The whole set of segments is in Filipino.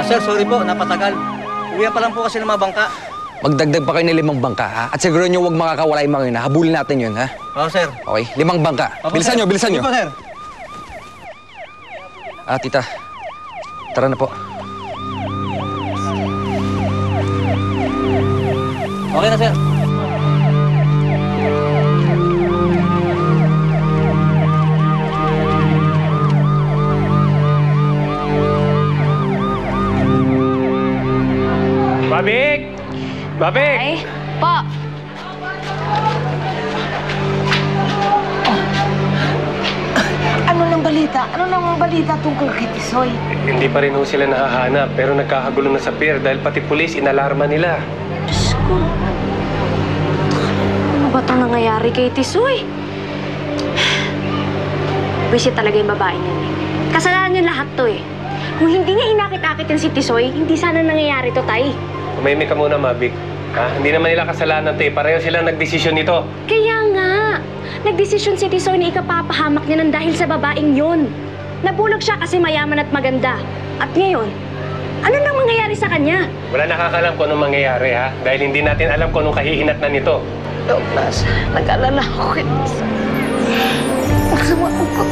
Sir, sorry po, napatagal. Uwihan pa lang po kasi ng mga bangka. Magdagdag pa kayo ng 5 bangka, ha? At siguro nyo huwag makakawala yung mga yun, ha? Habulin natin yun, ha? Oo, sir. Okay, 5 bangka. Opo, bilisan sir. nyo, bilisan nyo. Opo, sir. Tita. Tara na po. Okay na, sir. Babik! Babik! Ay, po. Ano nang balita? Ano nang balita tungkol kay Tisoy? Hindi pa rin ho sila nahahanap, pero nagkakagulo na sa pier dahil pati pulis inalarma nila. Diyos ko. Ano ba itong nangyayari kay Tisoy? Wisit talaga yung babae niyan eh. Kasalanan niya lahat to eh. Kung hindi niya inakit-akit yan si Tisoy, hindi sana nangyayari to, Tay. Umimik ka muna, Mabik. Ha? Hindi naman nila kasalanan to eh. Pareho silang nagdesisyon nito. Kaya nga, nagdesisyon si Tisoy na ikapapahamak niya ng dahil sa babaeng yun. Nabulag siya kasi mayaman at maganda. At ngayon, ano nang mangyayari sa kanya? Wala nakakalam kung anong mangyayari, ha? Dahil hindi natin alam kung anong kahihinat na nito. Douglas, nag-alala ako kay Tisoy. Masama ako.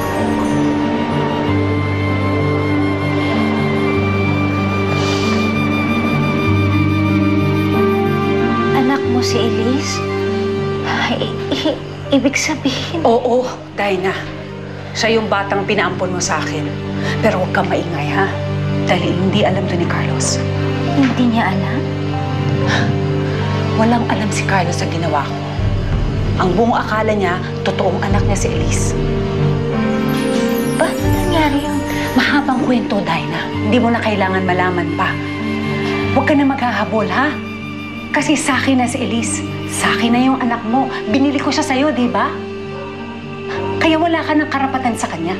Anak mo si Elise? Ibig sabihin... Oo, Dinah. Siya yung batang pinaampon mo sa akin. Pero huwag kang maingay, ha? Dahil hindi alam to ni Carlos. Hindi niya alam? Walang alam si Carlos sa ginawa ko. Ang buong akala niya, totoong anak niya si Elise. Paano nangyari yun? Mahabang kwento, Dinah. Hindi mo na kailangan malaman pa. Huwag ka na maghahabol, ha? Kasi sa akin na si Elise. Sa akin na yung anak mo. Binili ko siya sa'yo, di ba? Kaya wala ka ng karapatan sa kanya.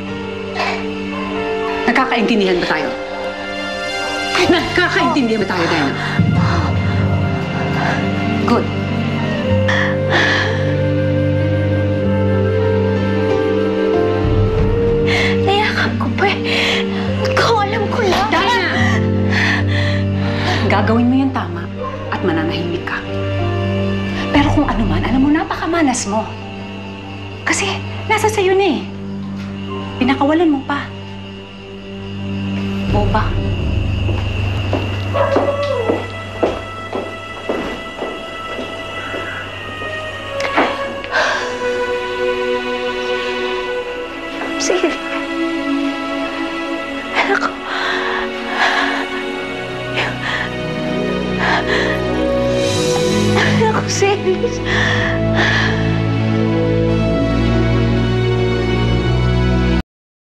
Nagkakaintindihan ba tayo? Nagkakaintindihan ba tayo, Dinah? Good. Nayakap ko pa eh. Kung alam ko lang. Dinah! Gagawin mo yung tama at mananahimik ka. Pero kung ano man, alam mo, napakamalas mo. Kasi nasa sayo na eh. Pinakawalan mo pa. Boba. Sige. Anak ko. Anak ko si Elise.